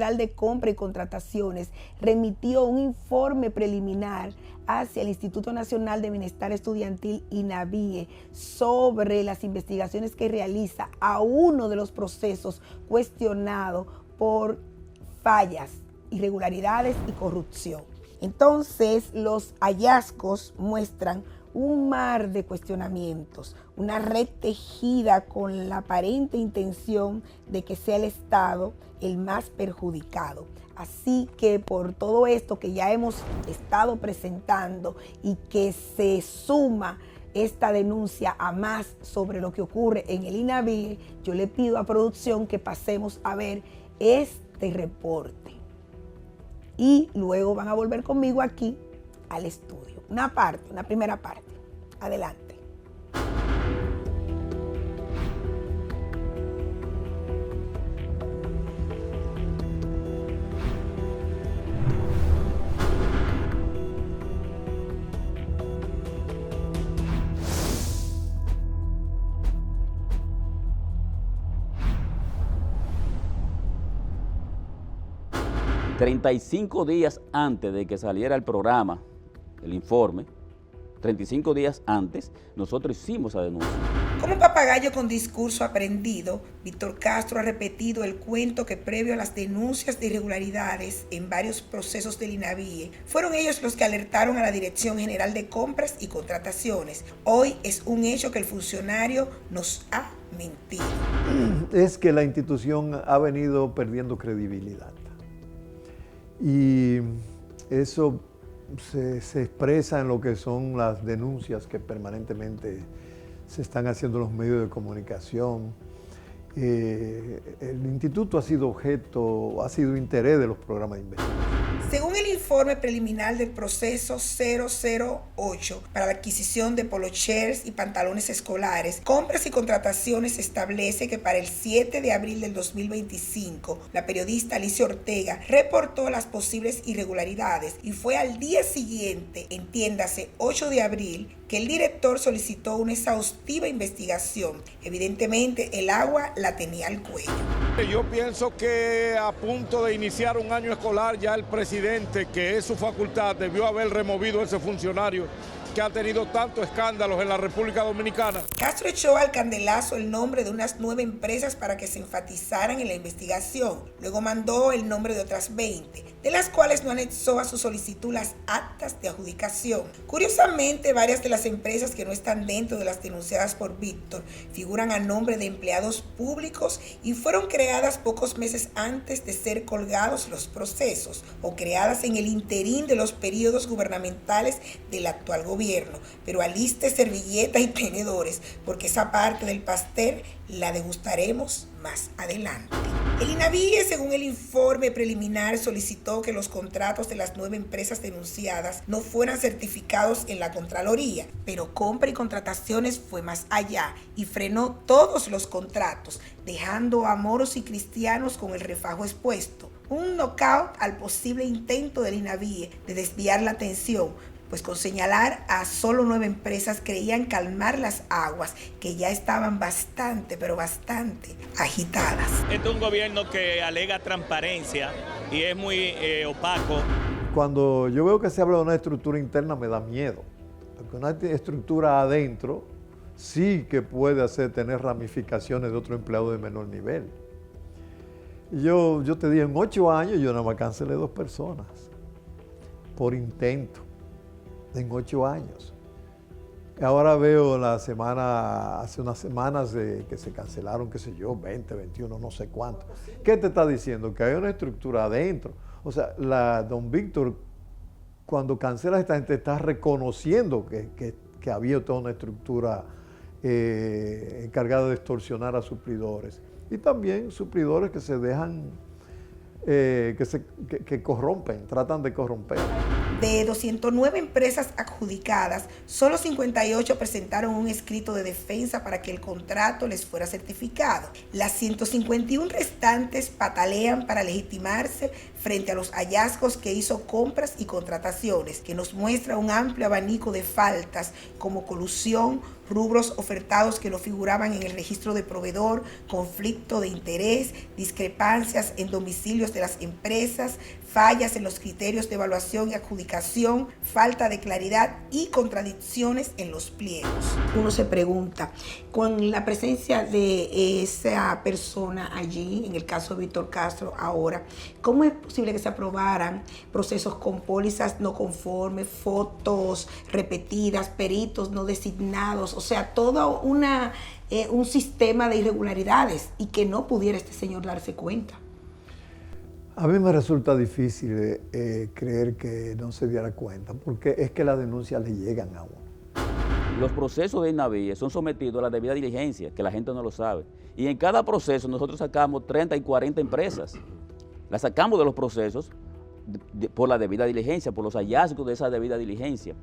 General de Compra y Contrataciones remitió un informe preliminar hacia el Instituto Nacional de Bienestar Estudiantil, INAVIE, sobre las investigaciones que realiza a uno de los procesos cuestionados por fallas, irregularidades y corrupción. Entonces, los hallazgos muestran un mar de cuestionamientos, una red tejida con la aparente intención de que sea el Estado el más perjudicado. Así que por todo esto que ya hemos estado presentando y que se suma esta denuncia a más sobre lo que ocurre en el INAVIE, yo le pido a producción que pasemos a ver este reporte. Y luego van a volver conmigo aquí al estudio. Una primera parte. Adelante. ...35 días antes de que saliera el programa, el informe, 35 días antes, nosotros hicimos esa denuncia. Como un papagayo con discurso aprendido, Víctor Castro ha repetido el cuento que previo a las denuncias de irregularidades en varios procesos del INAVIE, fueron ellos los que alertaron a la Dirección General de Compras y Contrataciones. Hoy es un hecho que el funcionario nos ha mentido. Es que la institución ha venido perdiendo credibilidad. Y eso se expresa en lo que son las denuncias que permanentemente se están haciendo en los medios de comunicación. El instituto ha sido interés de los programas de investigación. Según el informe preliminar del proceso 008 para la adquisición de polochers y pantalones escolares, Compras y Contrataciones establece que para el 7 de abril del 2025, la periodista Alicia Ortega reportó las posibles irregularidades y fue al día siguiente, entiéndase 8 de abril, que el director solicitó una exhaustiva investigación. Evidentemente, el agua la tenía al cuello. Yo pienso que a punto de iniciar un año escolar, ya el presidente, que es su facultad, debió haber removido a ese funcionario que ha tenido tantos escándalos en la República Dominicana. Castro echó al candelazo el nombre de unas 9 empresas para que se enfatizaran en la investigación. Luego mandó el nombre de otras 20, de las cuales no anexó a su solicitud las actas de adjudicación. Curiosamente, varias de las empresas que no están dentro de las denunciadas por Víctor figuran a nombre de empleados públicos y fueron creadas pocos meses antes de ser colgados los procesos o creadas en el interín de los periodos gubernamentales del actual gobierno. Pero aliste servilletas y tenedores, porque esa parte del pastel la degustaremos más adelante. El INAVIE, según el informe preliminar, solicitó que los contratos de las 9 empresas denunciadas no fueran certificados en la Contraloría, pero Compra y Contrataciones fue más allá y frenó todos los contratos, dejando a moros y cristianos con el refajo expuesto. Un knockout al posible intento del INAVIE de desviar la atención, pues con señalar a solo 9 empresas creían calmar las aguas que ya estaban bastante, pero bastante agitadas. Este es un gobierno que alega transparencia y es muy opaco. Cuando yo veo que se habla de una estructura interna me da miedo, porque una estructura adentro sí que puede tener ramificaciones de otro empleado de menor nivel. Yo te dije, en 8 años yo nada más cancelé 2 personas por intento. En 8 años. Ahora veo hace unas semanas que se cancelaron, qué sé yo, 20, 21, no sé cuánto. ¿Qué te está diciendo? Que hay una estructura adentro. O sea, don Víctor, cuando cancela a esta gente, está reconociendo que había toda una estructura encargada de extorsionar a suplidores. Y también suplidores que se dejan, que corrompen, tratan de corromper. De 209 empresas adjudicadas, solo 58 presentaron un escrito de defensa para que el contrato les fuera certificado. Las 151 restantes patalean para legitimarse frente a los hallazgos que hizo Compras y Contrataciones, que nos muestra un amplio abanico de faltas como colusión, rubros ofertados que no figuraban en el registro de proveedor, conflicto de interés, discrepancias en domicilios de las empresas, fallas en los criterios de evaluación y adjudicación, falta de claridad y contradicciones en los pliegos. Uno se pregunta, con la presencia de esa persona allí, en el caso de Víctor Castro ahora, ¿cómo es posible que se aprobaran procesos con pólizas no conformes, fotos repetidas, peritos no designados, o sea, todo un sistema de irregularidades y que no pudiera este señor darse cuenta? A mí me resulta difícil creer que no se diera cuenta, porque es que las denuncias le llegan a uno. Los procesos de INAVIE son sometidos a la debida diligencia, que la gente no lo sabe. Y en cada proceso nosotros sacamos 30 y 40 empresas. Las sacamos de los procesos por la debida diligencia, por los hallazgos de esa debida diligencia.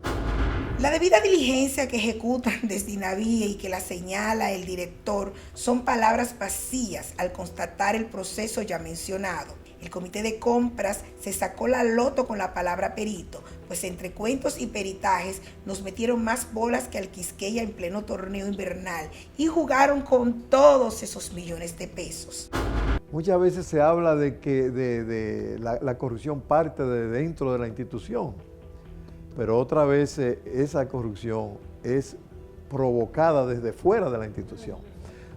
La debida diligencia que ejecutan desde INAVIE y que la señala el director son palabras vacías al constatar el proceso ya mencionado. El comité de compras se sacó la loto con la palabra perito, pues entre cuentos y peritajes nos metieron más bolas que al Quisqueya en pleno torneo invernal y jugaron con todos esos millones de pesos. Muchas veces se habla de que la corrupción parte de dentro de la institución, pero otra vez esa corrupción es provocada desde fuera de la institución.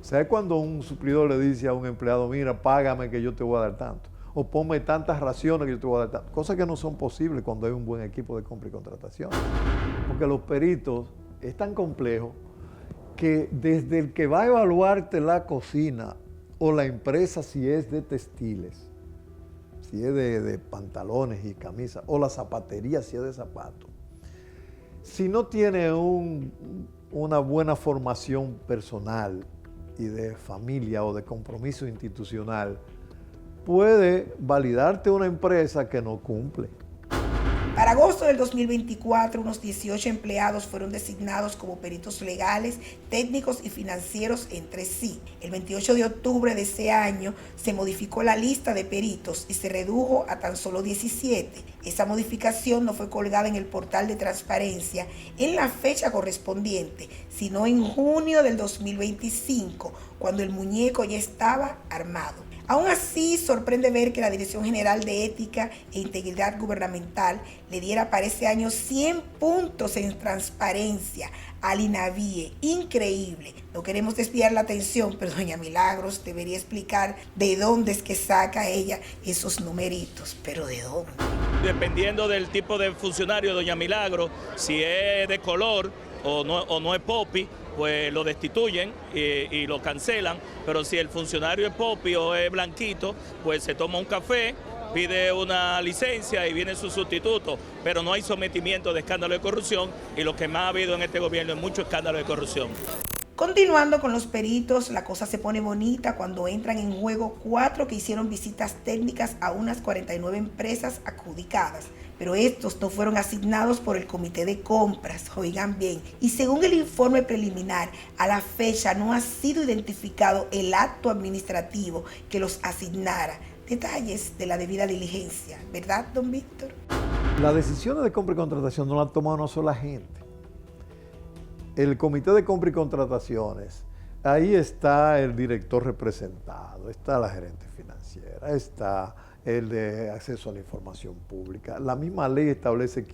O sea, es cuando un suplidor le dice a un empleado, mira, págame que yo te voy a dar tanto, o ponme tantas raciones que yo te voy a dar tanto, cosas que no son posibles cuando hay un buen equipo de compra y contratación. Porque los peritos es tan complejo que desde el que va a evaluarte la cocina o la empresa si es de textiles, si es de pantalones y camisas, o la zapatería si es de zapatos, si no tiene una buena formación personal y de familia o de compromiso institucional, puede validarte una empresa que no cumple. Para agosto del 2024, unos 18 empleados fueron designados como peritos legales, técnicos y financieros entre sí. El 28 de octubre de ese año se modificó la lista de peritos y se redujo a tan solo 17. Esa modificación no fue colgada en el portal de transparencia en la fecha correspondiente, sino en junio del 2025, cuando el muñeco ya estaba armado. Aún así, sorprende ver que la Dirección General de Ética e Integridad Gubernamental le diera para ese año 100 puntos en transparencia al INAVIE. Increíble. No queremos desviar la atención, pero doña Milagros debería explicar de dónde es que saca ella esos numeritos. ¿Pero de dónde? Dependiendo del tipo de funcionario, doña Milagros, si es de color o no es popi, pues lo destituyen y lo cancelan, pero si el funcionario es popi o es blanquito, pues se toma un café, pide una licencia y viene su sustituto, pero no hay sometimiento de escándalo de corrupción y lo que más ha habido en este gobierno es mucho escándalo de corrupción. Continuando con los peritos, la cosa se pone bonita cuando entran en juego 4 que hicieron visitas técnicas a unas 49 empresas adjudicadas. Pero estos no fueron asignados por el comité de compras, oigan bien. Y según el informe preliminar, a la fecha no ha sido identificado el acto administrativo que los asignara. Detalles de la debida diligencia, ¿verdad, don Víctor? Las decisiones de compra y contratación no las toma una sola gente. El comité de compra y contrataciones, ahí está el director representado, está la gerente financiera, está el de acceso a la información pública. La misma ley establece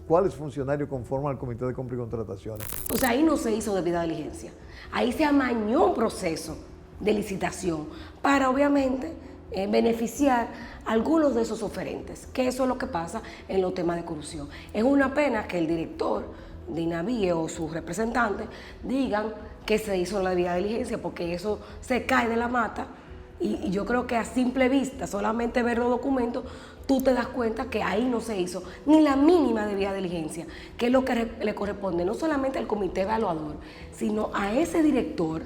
cuáles funcionarios conforman el comité de compra y contrataciones. O sea, ahí no se hizo debida diligencia. Ahí se amañó un proceso de licitación para, obviamente, beneficiar a algunos de esos oferentes, que eso es lo que pasa en los temas de corrupción. Es una pena que el director de INAVIE o sus representantes digan que se hizo la debida diligencia, porque eso se cae de la mata. Y yo creo que a simple vista, solamente ver los documentos, tú te das cuenta que ahí no se hizo ni la mínima debida diligencia, que es lo que le corresponde no solamente al comité evaluador, sino a ese director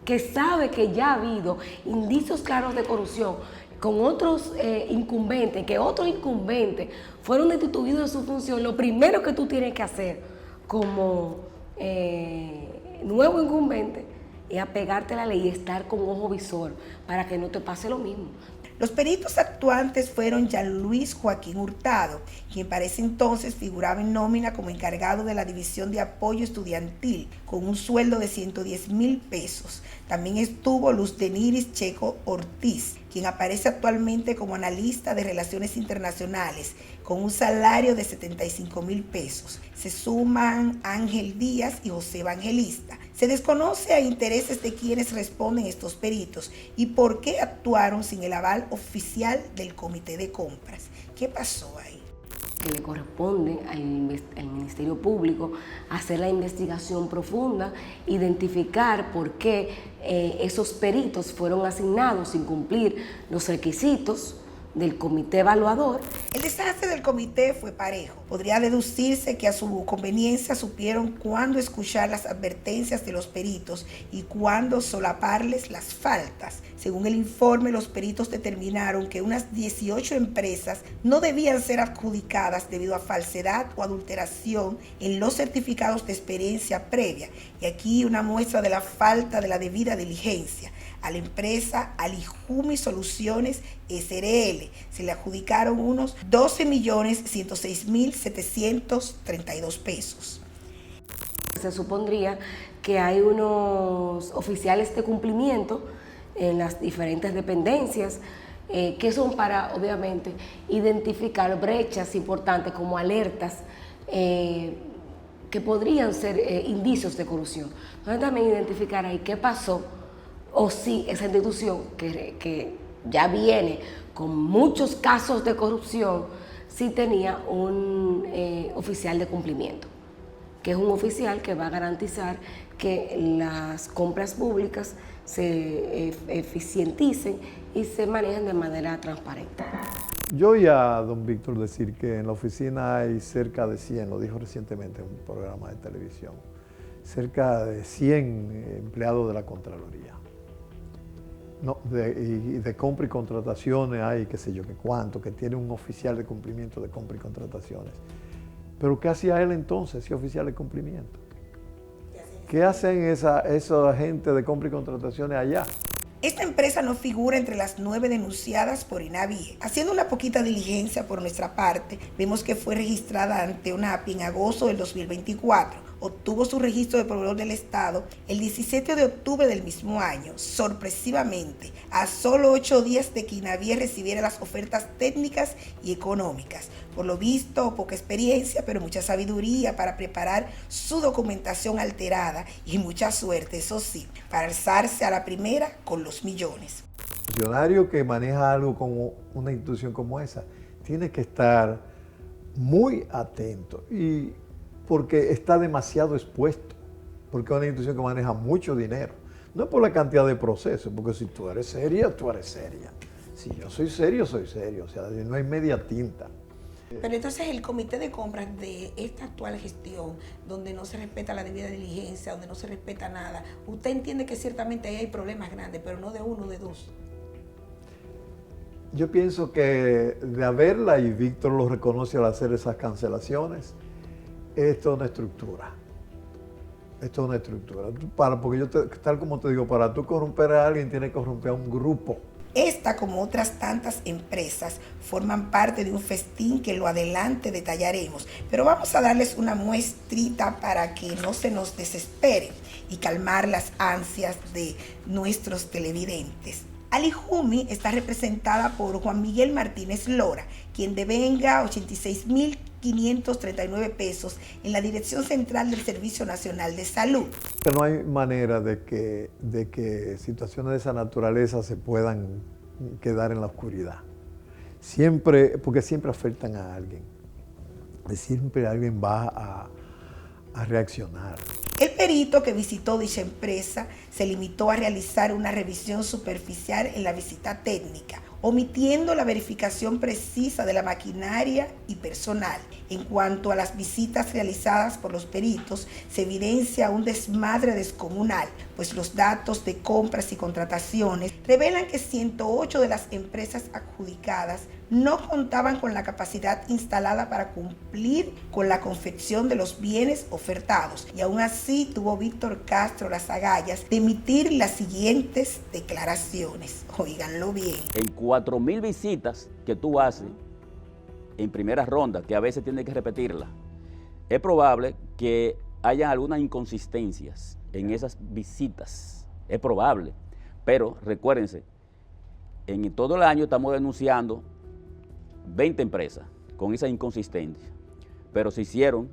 que sabe que ya ha habido indicios claros de corrupción con otros incumbentes, que otros incumbentes fueron destituidos de su función, lo primero que tú tienes que hacer como nuevo incumbente es apegarte a la ley y estar con ojo visor para que no te pase lo mismo. Los peritos actuantes fueron Jean Luis Joaquín Hurtado, quien para ese entonces figuraba en nómina como encargado de la División de Apoyo Estudiantil, con un sueldo de 110,000 pesos. También estuvo Luz Deniris Checo Ortiz, quien aparece actualmente como analista de Relaciones Internacionales, con un salario de 75,000 pesos. Se suman Ángel Díaz y José Evangelista. Se desconoce a intereses de quienes responden estos peritos y por qué actuaron sin el aval oficial del Comité de Compras. ¿Qué pasó ahí? Que le corresponde al Ministerio Público hacer la investigación profunda, identificar por qué esos peritos fueron asignados sin cumplir los requisitos del comité evaluador. El desastre del comité fue parejo. Podría deducirse que a su conveniencia supieron cuándo escuchar las advertencias de los peritos y cuándo solaparles las faltas. Según el informe, los peritos determinaron que unas 18 empresas no debían ser adjudicadas debido a falsedad o adulteración en los certificados de experiencia previa. Y aquí una muestra de la falta de la debida diligencia. A la empresa Alijumi Soluciones SRL se le adjudicaron unos 12,106,732 pesos. Se supondría que hay unos oficiales de cumplimiento en las diferentes dependencias que son para, obviamente, identificar brechas importantes como alertas que podrían ser indicios de corrupción. Entonces también identificar ahí qué pasó o si esa institución que ya viene con muchos casos de corrupción, sí tenía un oficial de cumplimiento, que es un oficial que va a garantizar que las compras públicas se eficienticen y se manejen de manera transparente. Yo oí a don Víctor decir que en la oficina hay cerca de 100, lo dijo recientemente en un programa de televisión, cerca de 100 empleados de la Contraloría. No, de compra y contrataciones hay qué sé yo qué cuánto, que tiene un oficial de cumplimiento de compra y contrataciones. Pero ¿qué hacía él entonces, ese oficial de cumplimiento? ¿Qué hacen esa gente de compra y contrataciones allá? Esta empresa no figura entre las 9 denunciadas por INAVIE. Haciendo una poquita diligencia por nuestra parte, vemos que fue registrada ante ONAPI en agosto del 2024. Obtuvo su registro de proveedor del Estado el 17 de octubre del mismo año, sorpresivamente, a solo 8 días de que INAVIE recibiera las ofertas técnicas y económicas. Por lo visto, poca experiencia, pero mucha sabiduría para preparar su documentación alterada y mucha suerte, eso sí, para alzarse a la primera con los millones. El funcionario que maneja algo como una institución como esa tiene que estar muy atento y porque está demasiado expuesto, porque es una institución que maneja mucho dinero. No es por la cantidad de procesos, porque si tú eres seria, tú eres seria. Si yo soy serio, soy serio. O sea, no hay media tinta. Pero entonces el comité de compras de esta actual gestión, donde no se respeta la debida diligencia, donde no se respeta nada, usted entiende que ciertamente ahí hay problemas grandes, pero no de uno, de dos. Yo pienso que de haberla, y Víctor lo reconoce al hacer esas cancelaciones, esto es una estructura. Esto es una estructura. Porque yo, tal como te digo, para tú corromper a alguien, tienes que corromper a un grupo. Esta, como otras tantas empresas, forman parte de un festín que lo adelante detallaremos. Pero vamos a darles una muestrita para que no se nos desesperen y calmar las ansias de nuestros televidentes. Alijumi está representada por Juan Miguel Martínez Lora, quien devenga 86,539 pesos en la Dirección Central del Servicio Nacional de Salud. No hay manera de que situaciones de esa naturaleza se puedan quedar en la oscuridad. Siempre, porque siempre afectan a alguien. Siempre alguien va a reaccionar. El perito que visitó dicha empresa se limitó a realizar una revisión superficial en la visita técnica, omitiendo la verificación precisa de la maquinaria y personal. En cuanto a las visitas realizadas por los peritos, se evidencia un desmadre descomunal, pues los datos de compras y contrataciones revelan que 108 de las empresas adjudicadas no contaban con la capacidad instalada para cumplir con la confección de los bienes ofertados, y aún así tuvo Víctor Castro las agallas de emitir las siguientes declaraciones. Óiganlo bien. En 4,000 visitas que tú haces en primera ronda, que a veces tienes que repetirla, es probable que haya algunas inconsistencias en esas visitas. Es probable. Pero recuérdense, en todo el año estamos denunciando 20 empresas con esa inconsistencia, pero se hicieron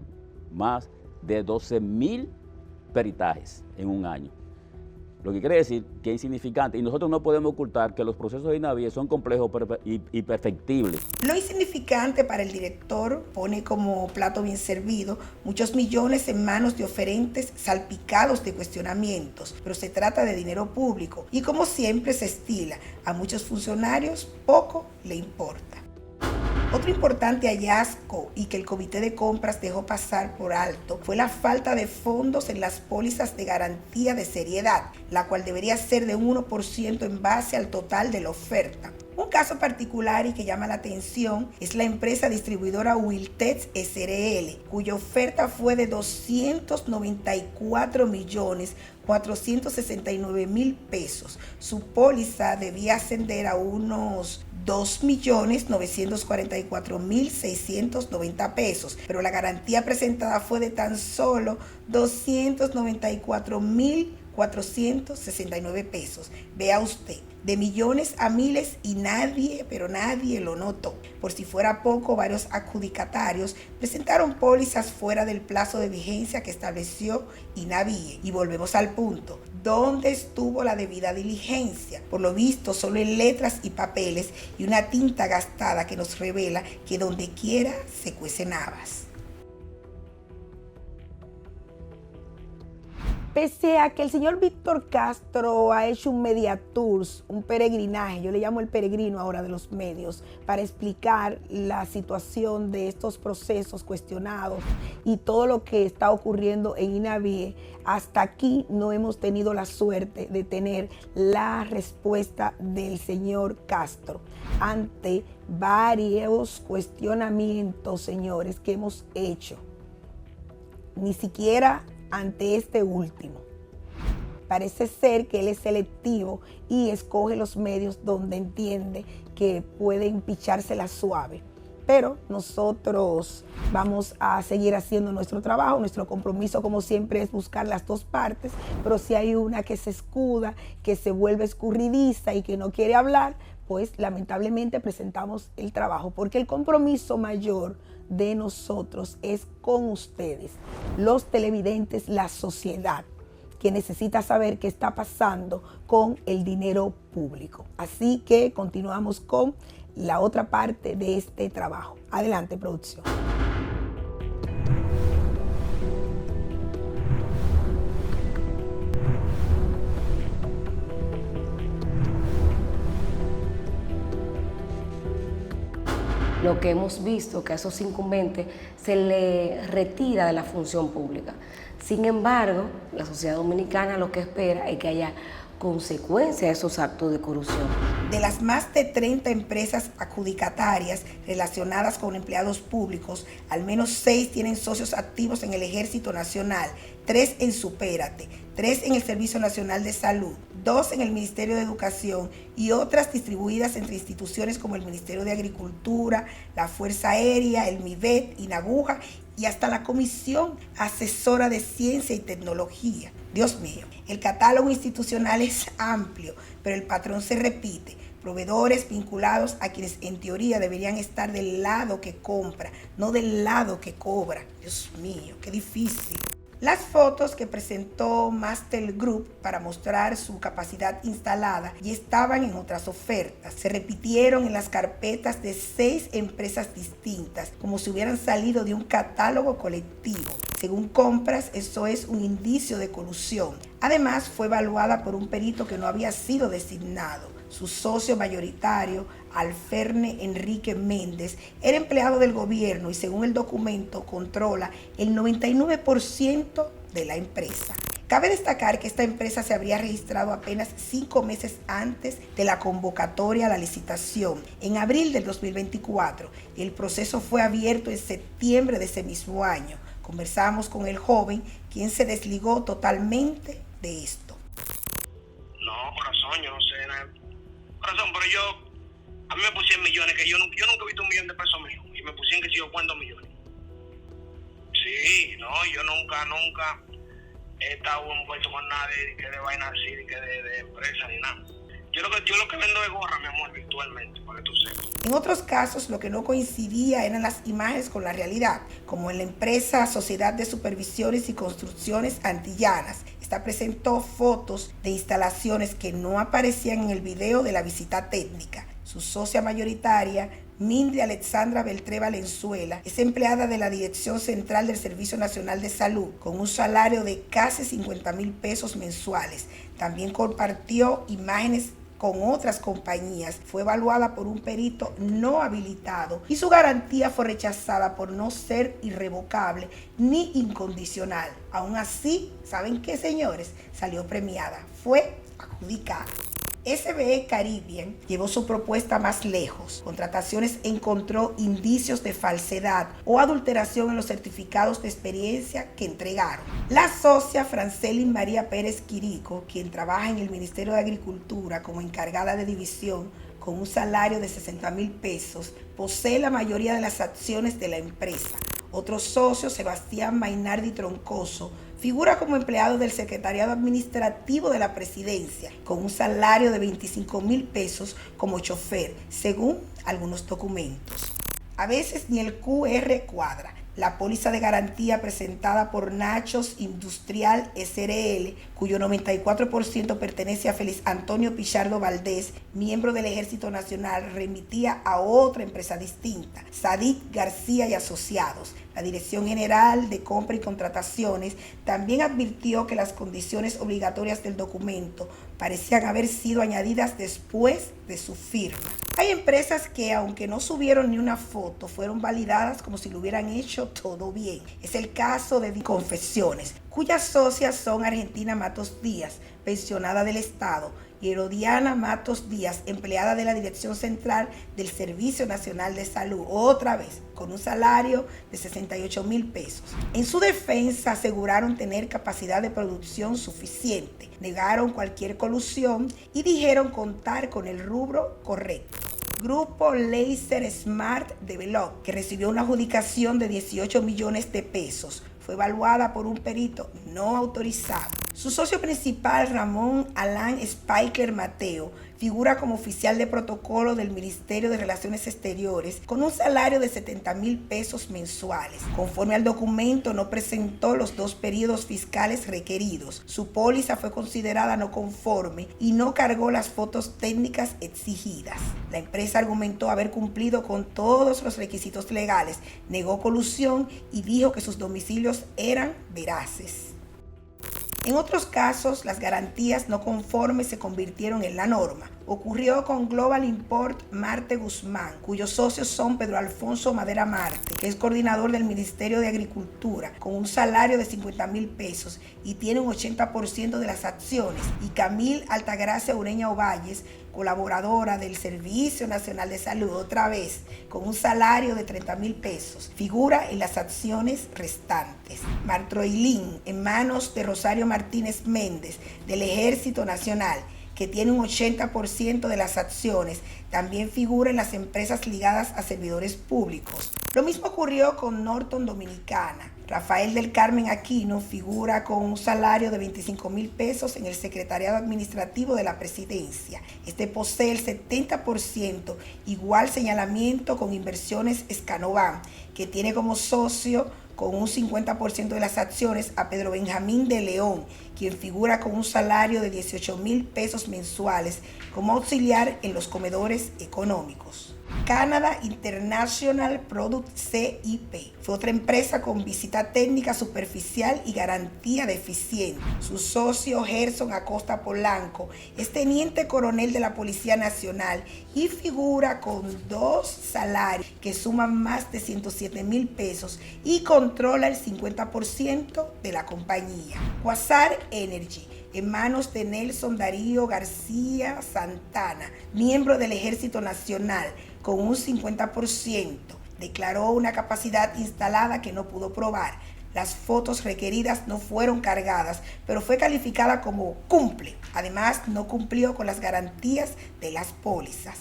más de 12,000 peritajes en un año. Lo que quiere decir que es insignificante, y nosotros no podemos ocultar que los procesos de INAVIE son complejos y perfectibles. Lo insignificante para el director pone como plato bien servido muchos millones en manos de oferentes salpicados de cuestionamientos, pero se trata de dinero público y, como siempre se estila, a muchos funcionarios poco le importa. Otro importante hallazgo y que el comité de compras dejó pasar por alto fue la falta de fondos en las pólizas de garantía de seriedad, la cual debería ser de 1% en base al total de la oferta. Un caso particular y que llama la atención es la empresa distribuidora Wiltex SRL, cuya oferta fue de 294.469.000 pesos. Su póliza debía ascender a unos 2.944.690 pesos, pero la garantía presentada fue de tan solo 294.469 pesos. Vea usted, de millones a miles y nadie, pero nadie lo notó. Por si fuera poco, varios adjudicatarios presentaron pólizas fuera del plazo de vigencia que estableció INAVIE. Y volvemos al punto, ¿dónde estuvo la debida diligencia? Por lo visto, solo en letras y papeles y una tinta gastada que nos revela que donde quiera se cuecen habas. Pese a que el señor Víctor Castro ha hecho un media tours, un peregrinaje, yo le llamo el peregrino ahora de los medios, para explicar la situación de estos procesos cuestionados y todo lo que está ocurriendo en INAVIE, hasta aquí no hemos tenido la suerte de tener la respuesta del señor Castro ante varios cuestionamientos, señores, que hemos hecho. Ni siquiera ante este último. Parece ser que él es selectivo y escoge los medios donde entiende que pueden pichársela suave. Pero nosotros vamos a seguir haciendo nuestro trabajo. Nuestro compromiso, como siempre, es buscar las dos partes, pero si hay una que se escuda, que se vuelve escurridiza y que no quiere hablar, pues lamentablemente presentamos el trabajo, porque el compromiso mayor de nosotros es con ustedes, los televidentes, la sociedad, que necesita saber qué está pasando con el dinero público. Así que continuamos con la otra parte de este trabajo. Adelante, producción. Lo que hemos visto, que a esos incumbentes se le retira de la función pública. Sin embargo, la sociedad dominicana lo que espera es que haya consecuencias a esos actos de corrupción. De las más de 30 empresas adjudicatarias relacionadas con empleados públicos, al menos 6 tienen socios activos en el Ejército Nacional, 3 en Supérate, 3 en el Servicio Nacional de Salud, 2 en el Ministerio de Educación y otras distribuidas entre instituciones como el Ministerio de Agricultura, la Fuerza Aérea, el MIVET, INABUJA y hasta la Comisión Asesora de Ciencia y Tecnología. Dios mío, el catálogo institucional es amplio, pero el patrón se repite. Proveedores vinculados a quienes en teoría deberían estar del lado que compra, no del lado que cobra. Dios mío, qué difícil. Las fotos que presentó Master Group para mostrar su capacidad instalada ya estaban en otras ofertas. Se repitieron en las carpetas de 6 empresas distintas, como si hubieran salido de un catálogo colectivo. Según Compras, eso es un indicio de colusión. Además, fue evaluada por un perito que no había sido designado. Su socio mayoritario, Alferne Enrique Méndez, era empleado del gobierno y según el documento controla el 99% de la empresa. Cabe destacar que esta empresa se habría registrado apenas 5 meses antes de la convocatoria a la licitación, en abril del 2024, y el proceso fue abierto en septiembre de ese mismo año. Conversamos con el joven, quien se desligó totalmente de esto. No, corazón, yo no sé nada. Corazón, pero a mí me pusieron millones, que yo nunca he visto $1 millón de pesos míos, y me pusieron que si yo cuántos millones. Sí, no, yo nunca he estado envuelto con nadie, que de vaina así, que de empresa, ni nada. Yo lo que vendo es gorra, mi amor, virtualmente, para que tú sepas. En otros casos, lo que no coincidía eran las imágenes con la realidad, como en la empresa Sociedad de Supervisiones y Construcciones Antillanas. Esta presentó fotos de instalaciones que no aparecían en el video de la visita técnica. Su socia mayoritaria, Mindri Alexandra Beltré Valenzuela, es empleada de la Dirección Central del Servicio Nacional de Salud, con un salario de casi 50,000 pesos mensuales. También compartió imágenes con otras compañías, fue evaluada por un perito no habilitado y su garantía fue rechazada por no ser irrevocable ni incondicional. Aún así, ¿saben qué, señores? Salió premiada, fue adjudicada. SBE Caribbean llevó su propuesta más lejos. Contrataciones encontró indicios de falsedad o adulteración en los certificados de experiencia que entregaron. La socia Francelin María Pérez Quirico, quien trabaja en el Ministerio de Agricultura como encargada de división con un salario de 60,000 pesos, posee la mayoría de las acciones de la empresa. Otro socio, Sebastián Mainardi Troncoso, figura como empleado del Secretariado Administrativo de la Presidencia, con un salario de 25,000 pesos como chofer, según algunos documentos. A veces ni el QR cuadra. La póliza de garantía presentada por Nachos Industrial SRL, cuyo 94% pertenece a Félix Antonio Pichardo Valdés, miembro del Ejército Nacional, remitía a otra empresa distinta, Sadit García y Asociados. La Dirección General de Compra y Contrataciones también advirtió que las condiciones obligatorias del documento parecían haber sido añadidas después de su firma. Hay empresas que, aunque no subieron ni una foto, fueron validadas como si lo hubieran hecho todo bien. Es el caso de Confecciones, cuyas socias son Argentina Matos Díaz, pensionada del Estado, y Herodiana Matos Díaz, empleada de la Dirección Central del Servicio Nacional de Salud, otra vez con un salario de 68,000 pesos. En su defensa aseguraron tener capacidad de producción suficiente, negaron cualquier colusión y dijeron contar con el rubro correcto. Grupo Laser Smart Develop, que recibió una adjudicación de 18 millones de pesos, fue evaluada por un perito no autorizado. Su socio principal, Ramón Alán Spiker Mateo, figura como oficial de protocolo del Ministerio de Relaciones Exteriores con un salario de 70,000 pesos mensuales. Conforme al documento, no presentó los 2 periodos fiscales requeridos. Su póliza fue considerada no conforme y no cargó las fotos técnicas exigidas. La empresa argumentó haber cumplido con todos los requisitos legales, negó colusión y dijo que sus domicilios eran veraces. En otros casos, las garantías no conformes se convirtieron en la norma. Ocurrió con Global Import Marte Guzmán, cuyos socios son Pedro Alfonso Madera Marte, que es coordinador del Ministerio de Agricultura, con un salario de 50,000 pesos y tiene un 80% de las acciones, y Camil Altagracia Ureña Ovalles, colaboradora del Servicio Nacional de Salud, otra vez, con un salario de 30,000 pesos. Figura en las acciones restantes. Martroilín, en manos de Rosario Martínez Méndez, del Ejército Nacional, que tiene un 80% de las acciones, también figura en las empresas ligadas a servidores públicos. Lo mismo ocurrió con Norton Dominicana. Rafael del Carmen Aquino figura con un salario de 25,000 pesos en el Secretariado Administrativo de la Presidencia. Este posee el 70%, igual señalamiento con Inversiones Escanovan, que tiene como socio con un 50% de las acciones a Pedro Benjamín de León, quien figura con un salario de 18,000 pesos mensuales como auxiliar en los comedores económicos. Canada International Product CIP. Fue otra empresa con visita técnica superficial y garantía deficiente. Su socio Gerson Acosta Polanco es teniente coronel de la Policía Nacional y figura con 2 salarios que suman más de 107,000 pesos y controla el 50% de la compañía. Quasar Energy, en manos de Nelson Darío García Santana, miembro del Ejército Nacional, con un 50%. Declaró una capacidad instalada que no pudo probar. Las fotos requeridas no fueron cargadas, pero fue calificada como cumple. Además, no cumplió con las garantías de las pólizas.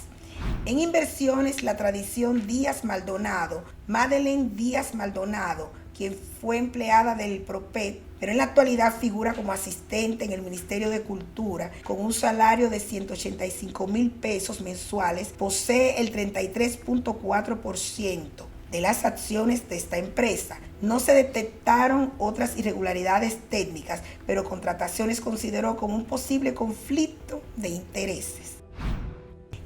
En inversiones, la tradición Díaz Maldonado, Madeleine Díaz Maldonado, quien fue empleada del PROPET, pero en la actualidad figura como asistente en el Ministerio de Cultura con un salario de 185,000 pesos mensuales, posee el 33.4% de las acciones de esta empresa. No se detectaron otras irregularidades técnicas, pero Contrataciones consideró como un posible conflicto de intereses.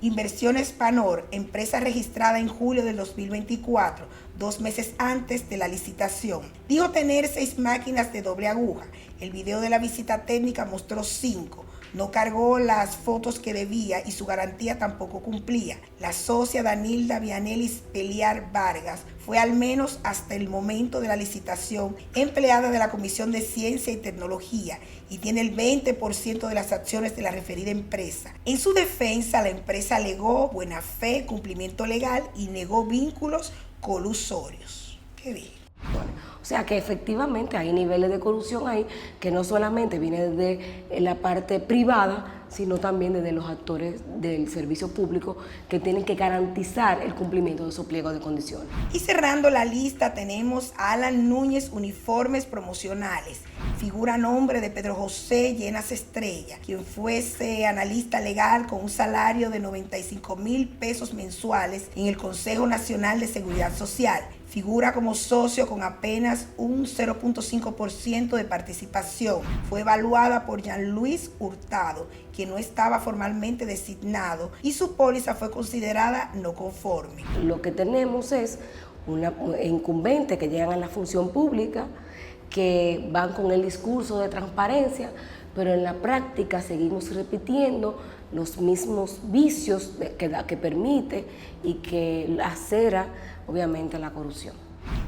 Inversiones Panor, empresa registrada en julio del 2024, 2 meses antes de la licitación, dijo tener 6 máquinas de doble aguja. El video de la visita técnica mostró 5. No cargó las fotos que debía y su garantía tampoco cumplía. La socia Danilda Vianelis Peliar Vargas fue al menos hasta el momento de la licitación empleada de la Comisión de Ciencia y Tecnología y tiene el 20% de las acciones de la referida empresa. En su defensa, la empresa alegó buena fe, cumplimiento legal y negó vínculos colusorios. Qué bien. O sea que efectivamente hay niveles de corrupción ahí que no solamente viene de la parte privada, sino también desde los actores del servicio público que tienen que garantizar el cumplimiento de esos pliegos de condiciones. Y cerrando la lista tenemos a Alan Núñez Uniformes Promocionales. Figura a nombre de Pedro José Llenas Estrella, quien fuese analista legal con un salario de 95,000 pesos mensuales en el Consejo Nacional de Seguridad Social. Figura como socio con apenas un 0.5% de participación. Fue evaluada por Jean-Luis Hurtado, quien no estaba formalmente designado, y su póliza fue considerada no conforme. Lo que tenemos es incumbentes que llegan a la función pública, que van con el discurso de transparencia, pero en la práctica seguimos repitiendo los mismos vicios que permite y que lacera obviamente la corrupción.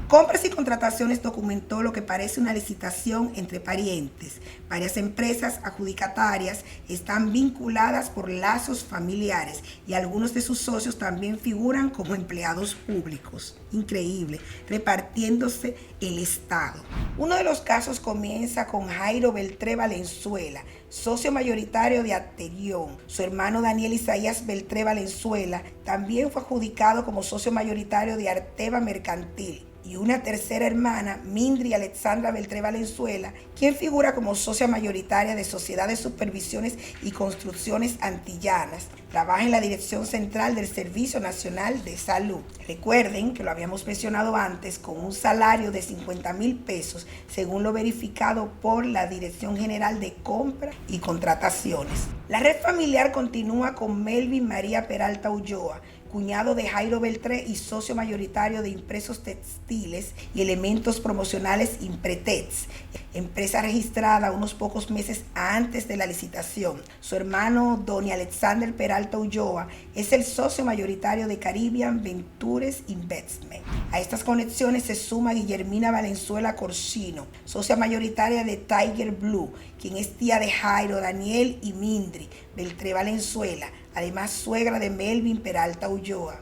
Compras y Contrataciones documentó lo que parece una licitación entre parientes. Varias empresas adjudicatarias están vinculadas por lazos familiares y algunos de sus socios también figuran como empleados públicos. Increíble, repartiéndose el Estado. Uno de los casos comienza con Jairo Beltré Valenzuela, socio mayoritario de Acterión. Su hermano Daniel Isaías Beltré Valenzuela también fue adjudicado como socio mayoritario de Arteva Mercantil. Y una tercera hermana, Mindri Alexandra Beltré Valenzuela, quien figura como socia mayoritaria de Sociedad de Supervisiones y Construcciones Antillanas. Trabaja en la Dirección Central del Servicio Nacional de Salud. Recuerden que lo habíamos mencionado antes, con un salario de 50,000 pesos, según lo verificado por la Dirección General de Compra y Contrataciones. La red familiar continúa con Melvin María Peralta Ulloa, cuñado de Jairo Beltré y socio mayoritario de Impresos Textiles y Elementos Promocionales Impretex, empresa registrada unos pocos meses antes de la licitación. Su hermano Donny Alexander Peralta Ulloa es el socio mayoritario de Caribbean Ventures Investment. A estas conexiones se suma Guillermina Valenzuela Corsino, socia mayoritaria de Tiger Blue, quien es tía de Jairo, Daniel y Mindri Beltré Valenzuela, además suegra de Melvin Peralta Ulloa.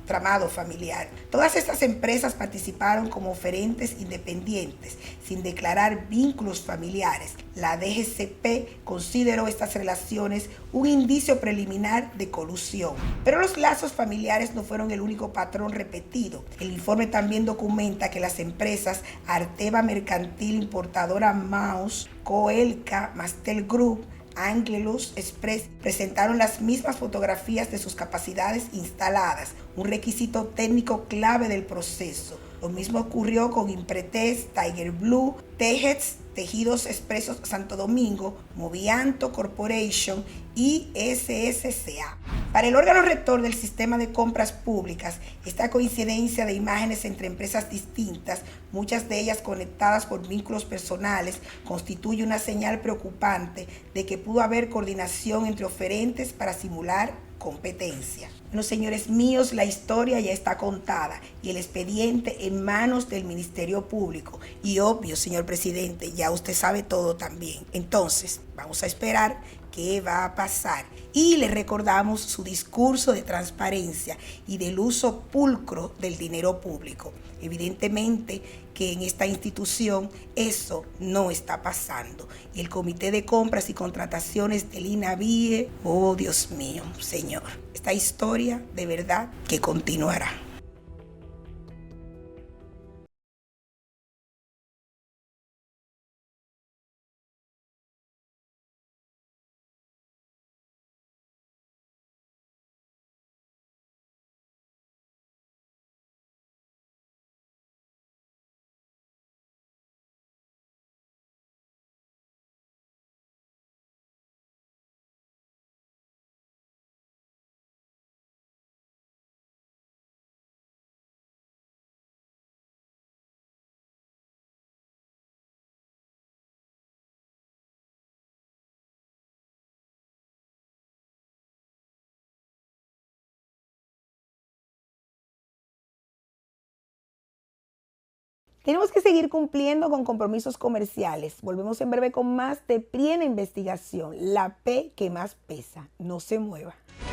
Tramado familiar. Todas estas empresas participaron como oferentes independientes, sin declarar vínculos familiares. La DGCP consideró estas relaciones un indicio preliminar de colusión. Pero los lazos familiares no fueron el único patrón repetido. El informe también documenta que las empresas Arteva Mercantil, Importadora Maus, Coelca, Mastel Group, Angelus Express presentaron las mismas fotografías de sus capacidades instaladas, un requisito técnico clave del proceso. Lo mismo ocurrió con Impretex, Tiger Blue, Tejex, Tejidos Expresos Santo Domingo, Movianto Corporation y SSCA. Para el órgano rector del sistema de compras públicas, esta coincidencia de imágenes entre empresas distintas, muchas de ellas conectadas por vínculos personales, constituye una señal preocupante de que pudo haber coordinación entre oferentes para simular competencia. Bueno, señores míos, la historia ya está contada y el expediente en manos del Ministerio Público. Y obvio, señor presidente, ya usted sabe todo también. Entonces, vamos a esperar qué va a pasar. Y le recordamos su discurso de transparencia y del uso pulcro del dinero público. Evidentemente que en esta institución eso no está pasando. Y el Comité de Compras y Contrataciones del INAVIE, oh Dios mío, señor, esta historia de verdad que continuará. Tenemos que seguir cumpliendo con compromisos comerciales. Volvemos en breve con más de PRI en Investigación, la P que más pesa. No se mueva.